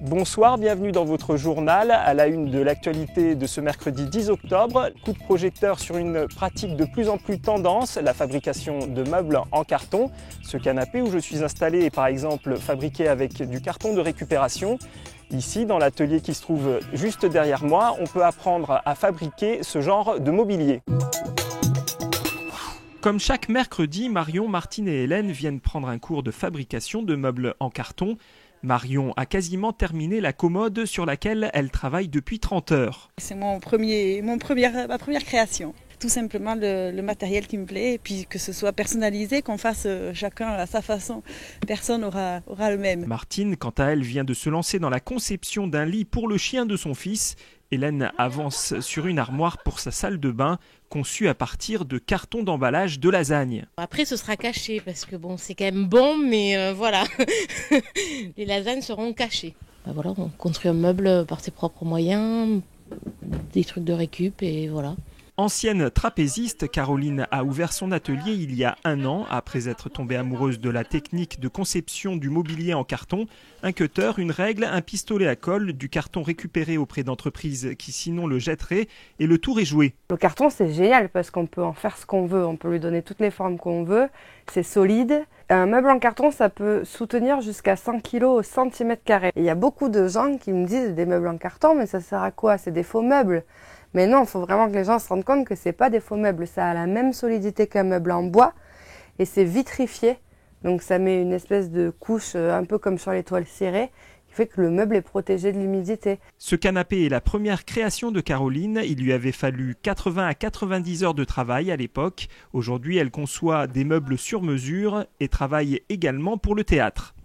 Bonsoir, bienvenue dans votre journal. À la une de l'actualité de ce mercredi 10 octobre, coup de projecteur sur une pratique de plus en plus tendance, la fabrication de meubles en carton. Ce canapé où je suis installé est par exemple fabriqué avec du carton de récupération. Ici, dans l'atelier qui se trouve juste derrière moi, on peut apprendre à fabriquer ce genre de mobilier. Comme chaque mercredi, Marion, Martine et Hélène viennent prendre un cours de fabrication de meubles en carton. Marion a quasiment terminé la commode sur laquelle elle travaille depuis 30 heures. C'est ma première création. Tout simplement le matériel qui me plaît et puis que ce soit personnalisé, qu'on fasse chacun à sa façon. Personne n'aura le même. Martine, quant à elle, vient de se lancer dans la conception d'un lit pour le chien de son fils. Hélène avance sur une armoire pour sa salle de bain, conçue à partir de carton d'emballage de lasagne. Après, ce sera caché parce que bon, c'est quand même bon, mais voilà, les lasagnes seront cachées. Voilà, on construit un meuble par ses propres moyens, des trucs de récup et voilà. Ancienne trapéziste, Caroline a ouvert son atelier il y a 1 an, après être tombée amoureuse de la technique de conception du mobilier en carton. Un cutter, une règle, un pistolet à colle, du carton récupéré auprès d'entreprises qui sinon le jetteraient, et le tour est joué. Le carton, c'est génial parce qu'on peut en faire ce qu'on veut, on peut lui donner toutes les formes qu'on veut, c'est solide. Un meuble en carton, ça peut soutenir jusqu'à 100 kg au centimètre carré. Il y a beaucoup de gens qui me disent des meubles en carton, mais ça sert à quoi? C'est des faux meubles. Mais non, il faut vraiment que les gens se rendent compte que ce n'est pas des faux meubles. Ça a la même solidité qu'un meuble en bois et c'est vitrifié. Donc ça met une espèce de couche un peu comme sur les toiles cirées qui fait que le meuble est protégé de l'humidité. Ce canapé est la première création de Caroline. Il lui avait fallu 80 à 90 heures de travail à l'époque. Aujourd'hui, elle conçoit des meubles sur mesure et travaille également pour le théâtre.